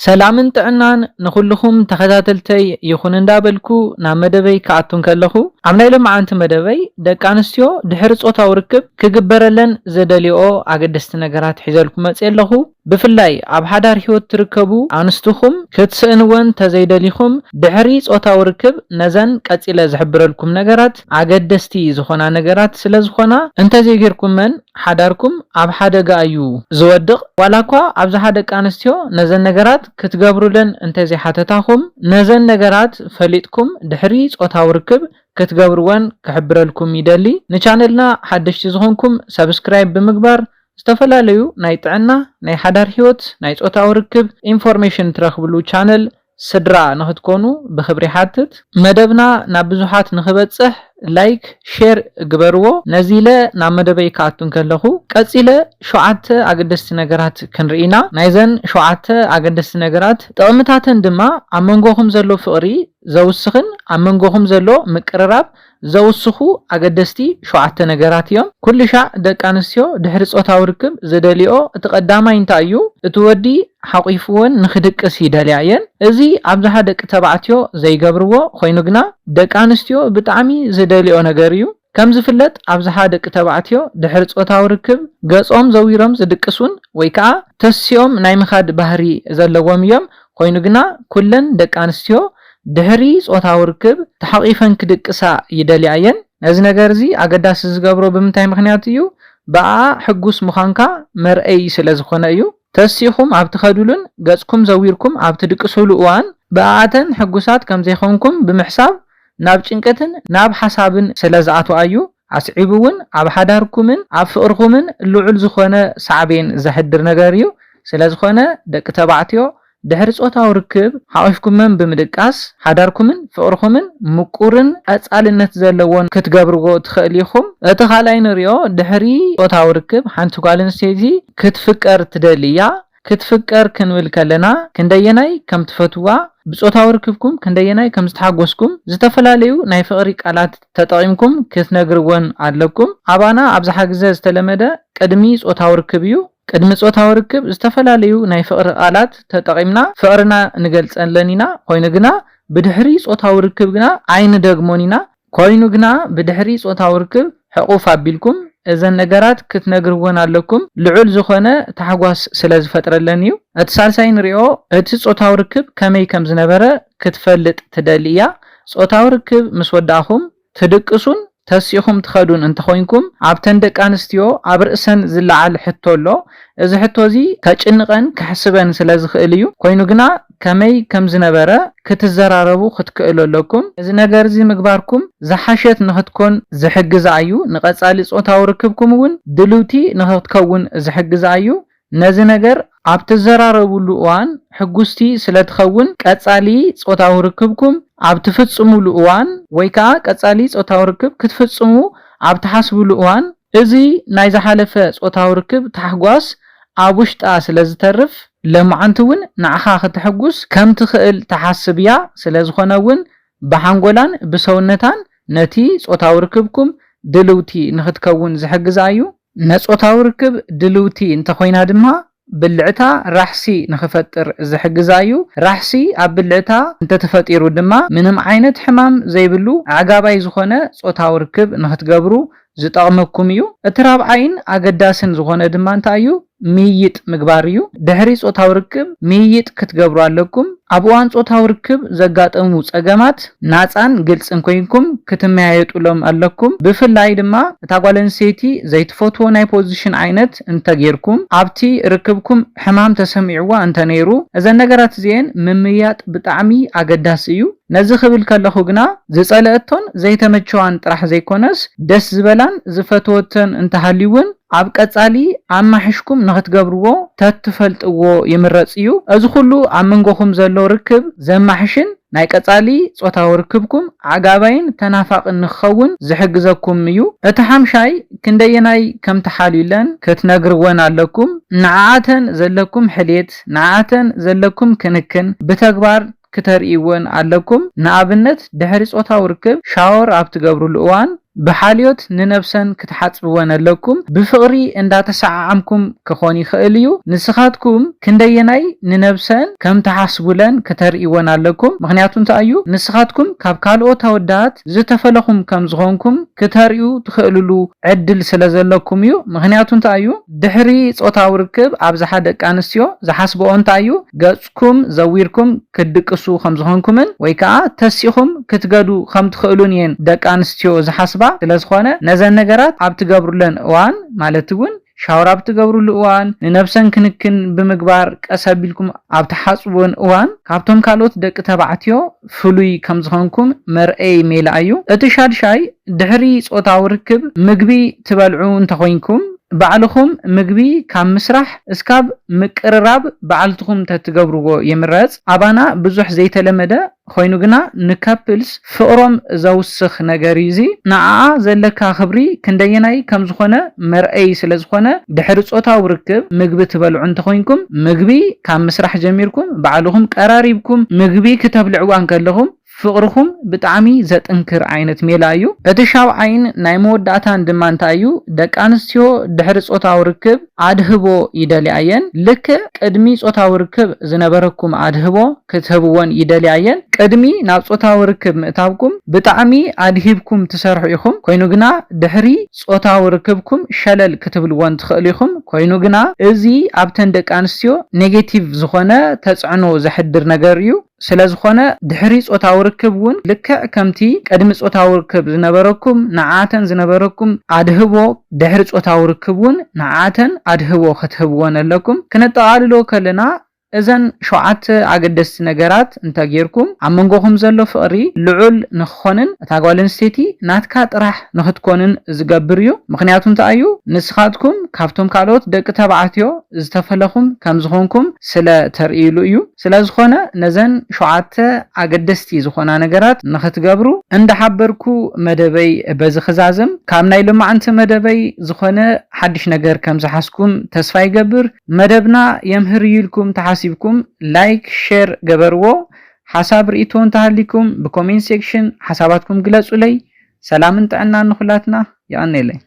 سلامن ጥዕናን ንኹልኹም ተኸታተልተይ ይኹን እንዳበልኩ ናብ መደበይ ከኣቱን ከለኹ ኣብ ናይ ሎማዓንቲ መደበይ ደቂ ኣንስትዮ ድሕሪ ጾታዊ ርክብ ክግበረለን ዘደልዮ ኣገደስቲ ነገራት ሒዘልኩም መጽ ኣለኹ ብፍላይ ኣብ ሓዳር ህይወት ትርከቡ ኣንስትኹም ክትስእንወን ተዘይደሊኹም ድሕሪ ጾታዊ ርክብ ነዘን ቀጺለ ዝሕብረልኩም ነገራት ኣገደስቲ ዝኾና ነገራት ስለዝኾና እንተዘይጌርኩመን ሓዳርኩም ኣብ ሓደጋ እዩ ዝወድቕ ዋላኳ ኣብዛ ደቂ ኣንስትዮ ነዘን ነገራት ክትገብሩለን እንተዘይሓተታኹም ነዘን ነገራት ፈሊጥኩም ድሕሪ ጾታዊ ርክብ ክትገብርወን ክሕብረልኩም ይደሊ ንቻነልና ሓደሽቲ ዝኾንኩም ሰብስክራይብ ብምግባር ዝተፈላለዩ ናይ ጥዕና ናይ ሓዳር ህይወት ናይ ጾታዊ ርክብ ኢንፎርሜሽን ትረኽብሉ ቻነል ስድራ ንኽትኮኑ ብኽብሪ ሓትት መደብና ናብ ብዙሓት ንኽበጽሕ ላይክ ሼር ግበርዎ ነዚለ ናብ መደበይ ከኣቱን ከለኹ ቀጺለ 7 ኣገደስቲ ነገራት ክንርኢና ናይዘን 7 ኣገደስቲ ነገራት ጥቕምታተን ድማ ኣብ መንጎኹም ዘሎ ፍቕሪ ዘውስኽን ኣብ መንጎኹም ዘሎ ምቅርራብ ዘውስኹ ኣገደስቲ 7 ነገራት እዮም ኩልሻዕ ደቂ ኣንስትዮ ድሕሪ ጾታዊ ርክብ ዝደልዮ እቲ ቀዳማይ እንታይ እዩ እቲ ወዲ ሓቂፉወን ንኽድቅስ ይደልያ እየን እዚ ኣብዝሓ ደቂ ተባዕትዮ ዘይገብርዎ ኮይኑ ግና ደቂ ኣንስትዮ ብጣዕሚ ዝደልዮ ነገር እዩ ከም ዝፍለጥ ኣብዝሓ ደቂ ተባዕትዮ ድሕሪ ጾታዊ ርክብ ገጾም ዘዊሮም ዝድቅሱን ወይ ከዓ ተስሲኦም ናይ ምኻድ ባህሪ ዘለዎም እዮም ኮይኑ ግና ኩለን ደቂ ኣንስትዮ ድሕሪ ጾታዊ ርክብ ተሓቂፈን ክድቅሳ ይደልያ እየን እዚ ነገር እዚ ኣገዳሲ ዝገብሮ ብምንታይ ምኽንያት እዩ በኣ ሕጉስ ምዃንካ መርአይ ስለዝኾነ እዩ ተሲኹም ኣብ ትኸዱሉን ገጽኩም ዘዊርኩም ኣብ ትድቅሱሉ እዋን በኣተን ሕጉሳት ከም ዘይኾንኩም ብምሕሳብ ናብ ጭንቀትን ናብ ሓሳብን ስለዝኣትዋ እዩ ኣስዒቡውን ኣብ ሓዳርኩምን ኣብ ፍቕርኩምን ልዑል ዝኾነ ሳዕቤን ዘሕድር ነገር እዩ ስለዝኾነ ደቂ ተባዕትዮ ድሕሪ ጾታዊ ርክብ ሓቂፍኩምን ብምድቃስ ሓዳርኩምን ፍቕርኩምን ምቁርን ኣጻልነት ዘለዎን ክትገብርዎ ትኽእል ኢኹም እቲ ካልኣይ ንሪኦ ድሕሪ ጾታዊ ርክብ ሓንቲ ጓል ኣንስተይቲ ክትፍቀር ትደልያ ክትፍቀር ክንብል ከለና ክንደየናይ ከም ትፈትዋ ብጾታዊ ርክብኩም ክንደየናይ ከም ዝተሓጎስኩም ዝተፈላለዩ ናይ ፍቕሪ ቃላት ተጠቒምኩም ክትነግርወን ኣለኩም ኣባና ኣብዝሓ ግዜ ዝተለመደ ቅድሚ ጾታዊ ርክብ እዩ ቅድሚ ጾታዊ ርክብ ዝተፈላለዩ ናይ ፍቕሪ ቃላት ተጠቒምና ፍቕርና ንገልጸለን ኢና ኮይኑ ግና ብድሕሪ ጾታዊ ርክብ ግና ኣይንደግሞን ኢና ኮይኑ ግና ብድሕሪ ጾታዊ ርክብ ሕቁፍ ኣቢልኩም እዘን ነገራት ክትነግርወን ኣለኩም ልዑል ዝኾነ ተሓጓስ ስለዝፈጥረለን እዩ እቲ ሳልሳይ ንሪኦ እቲ ጾታዊ ርክብ ከመይ ከም ዝነበረ ክትፈልጥ ትደልያ ጾታዊ ርክብ ምስ ወዳእኹም ትድቅሱን ተሲኹም ትኸዱን እንተኾይንኩም ኣብተን ደቂ ኣንስትዮ ኣብ ርእሰን ዝለዓል ሕቶ ኣሎ እዚ ሕቶ እዚ ከጭንቀን ክሕስበን ስለዝኽእል እዩ ኮይኑ ግና ከመይ ከም ዝነበረ ክትዘራረቡ ክትክእሉ ኣለኩም እዚ ነገር እዚ ምግባርኩም ዝሓሸት ንኽትኮን ዝሕግዛ እዩ ንቐጻሊ ጾታዊ ርክብኩም እውን ድልውቲ ንኽትከውን ዝሕግዛ እዩ ነዚ ነገር ኣብ ትዘራረቡሉ እዋን ሕጉስቲ ስለትኸውን ቀጻሊ ጾታዊ ርክብኩም ኣብ ትፍጽሙሉ እዋን ወይ ከዓ ቀጻሊ ጾታዊ ርክብ ክትፍጽሙ ኣብ ትሓስቡሉ እዋን እዚ ናይ ዝሓለፈ ጾታዊ ርክብ ተሓጓስ ኣብ ውሽጣ ስለዝተርፍ ለማዓንቲ እውን ንዓኻ ክትሕጉስ ከም ትኽእል ተሓስብ እያ ስለዝኾነ እውን ብሓንጎላን ብሰውነታን ነቲ ጾታዊ ርክብኩም ድልውቲ ንኽትከውን ዝሕግዛ እዩ ነጾታዊ ርክብ ድልውቲ እንተኾይና ድማ ብልዕታ ራሕሲ ንኽፈጥር ዝሕግዛ እዩ ራሕሲ ኣብ ብልዕታ እንተተፈጢሩ ድማ ምንም ዓይነት ሕማም ዘይብሉ ኣጋባይ ዝኾነ ጾታዊ ርክብ ንኽትገብሩ ዝጠቕመኩም እዩ እቲ ራብዓይን ኣገዳስን ዝኾነ ድማ እንታይ እዩ ምይይጥ ምግባር እዩ ድሕሪ ጾታዊ ርክብ ምይይጥ ክትገብሩ ኣለኩም ኣብ እዋን ጾታዊ ርክብ ዘጋጠሙ ጸገማት ናፃን ግልጽን ኮይንኩም ክትመያየጡሎም ኣለኩም ብፍላይ ድማ እታ ጓል ኣንስተይቲ ዘይትፈትዎ ናይ ፖዚሽን ዓይነት እንተጌርኩም ኣብቲ ርክብኩም ሕማም ተሰሚዕዋ እንተነይሩ እዘን ነገራት እዚአን ምምያጥ ብጣዕሚ ኣገዳሲ እዩ ነዚ ክብል ከለኹ ግና ዝጸለአቶን ዘይተመቸዋን ጥራሕ ዘይኮነስ ደስ ዝበላን ዝፈትወተን እንተሃልዩውን ኣብ ቀጻሊ ኣማሕሽኩም ንኽትገብርዎ ተትፈልጥዎ ይምረጽ እዩ እዚ ኩሉ ኣብ መንጎኹም ዘሎ ርክብ ዘማሕሽን ናይ ቀጻሊ ጾታዊ ርክብኩም ዓጋባይን ተናፋቕን ንኽኸውን ዝሕግዘኩም እዩ እቲ ሓምሻይ ክንደየናይ ከም ተሓልዩለን ክትነግርወን ኣለኩም ንዓኣተን ዘለኩም ሕልየት ንዓኣተን ዘለኩም ክንክን ብተግባር ክተርእይወን ኣለኩም ንኣብነት ድሕሪ ጾታዊ ርክብ ሻወር ኣብ ትገብሩሉ እዋን بحاليوت ننفسن كتحصبون لكم بفقري انداتسعامكم كخون يخእል እዩ ንስኻትኩም ክንደየናይ ንነብሰን ከም ተሓስቡለን ከተርእይዎን ኣለኩም ምክንያቱ እንታይ እዩ ንስኻትኩም ካብ ካልኦት ኣወዳት ዝተፈለኹም ከም ዝኾንኩም ከተርእዩ ትኽእልሉ ዕድል ስለዘለኩም እዩ ምክንያቱ እንታይ እዩ ድሕሪ ጾታዊ ርክብ ኣብዝሓ ደቂ ኣንስትዮ ዝሓስብኦ እንታይ እዩ ገጽኩም ዘዊርኩም ክድቅሱ ከም ዝኾንኩምን ወይ ከዓ ተሲኹም ክትገዱ ከም ትኽእሉን እየን ደቂ ኣንስትዮ ዝሓስባ ስለዝኾነ ነዘን ነገራት ኣብ ትገብሩለን እዋን ማለት እውን ሻወር ኣብ ትገብሩሉ እዋን ንነብሰን ክንክን ብምግባር ቀሰቢልኩም ኣብ ተሓጽቡን እዋን ካብቶም ካልኦት ደቂ ተባዕትዮ ፍሉይ ከም ዝኾንኩም መርአይ ሜላ እዩ እቲ ሻድሻይ ድሕሪ ጾታዊ ርክብ ምግቢ ትበልዑ እንተኾይንኩም ባዕልኹም ምግቢ ካብ ምስራሕ እስካብ ምቅርራብ ባዕልትኹም ተትገብርዎ ይምረጽ ኣባና ብዙሕ ዘይተለመደ ኮይኑ ግና ንካፕልስ ፍቅሮም ዘውስኽ ነገር እዚ ንዓ ዘለካ ክብሪ ክንደየናይ ከም ዝኾነ መርአይ ስለዝኾነ ድሕሪ ጾታዊ ርክብ ምግቢ ትበልዑ እንተኾይንኩም ምግቢ ካብ ምስራሕ ጀሚርኩም ባዕልኹም ቀራሪብኩም ምግቢ ከተብልዕዋ እንከለኹም ፍቅርኩም ብጣዕሚ ዘጥንክር ዓይነት ሜላ እዩ እቲ ሻውዓይን ናይ መወዳእታን ድማ እንታይ እዩ ደቂ ኣንስትዮ ድሕሪ ጾታዊ ርክብ ኣድህቦ ይደልያየን ልክዕ ቅድሚ ጾታዊ ርክብ ዝነበረኩም ኣድህቦ ክትህብዎን ይደልያየን ቅድሚ ናብ ጾታዊ ርክብ ምእታብኩም ብጣዕሚ ኣድሂብኩም ትሰርሑ ኢኹም ኮይኑ ግና ድሕሪ ጾታዊ ርክብኩም ሸለል ክትብልዎን ትኽእሉ ኢኹም ኮይኑ ግና እዚ ኣብተን ደቂ ኣንስትዮ ኔጌቲቭ ዝኾነ ተጽዕኖ ዘሕድር ነገር እዩ ስለዝኾነ ድሕሪ ጾታዊ ርክብ እውን ልክዕ ከምቲ ቅድሚ ጾታዊ ርክብ ዝነበረኩም ንዓተን ዝነበረኩም ኣድህቦ ድሕሪ ጾታዊ ርክብ እውን ንዓተን ኣድህቦ ክትህብዎን ኣለኩም ክነጠቓልሎ ከለና እዘን 7 ኣገደስቲ ነገራት እንተጌርኩም ኣብ መንጎኹም ዘሎ ፍቅሪ ልዑል ንኽኾንን እታ ጓል ኣንስተይቲ ናትካ ጥራሕ ንኽትኮንን ዝገብር እዩ ምክንያቱ እንታይ እዩ ንስኻትኩም ካብቶም ካልኦት ደቂ ተባዕትዮ ዝተፈለኹም ከም ዝኾንኩም ስለ ተርእይሉ እዩ ስለዝኾነ ነዘን 7 ኣገደስቲ ዝኾና ነገራት ንኽትገብሩ እንዳሓበርኩ መደበይ በዚ ክዛዝም ካብ ናይ ልማዓንቲ መደበይ ዝኾነ ሓድሽ ነገር ከም ዝሓስኩም ተስፋ ይገብር መደብና የምህር ይልኩም ተሓሲብኩም ላይክ ሼር ገበርዎ ሓሳብ ርእይቶ እንተሃሊኩም ብኮሜንት ሴክሽን ሓሳባትኩም ግለጹለይ ሰላምን ጥዕናን ንኹላትና ይኣነየለይ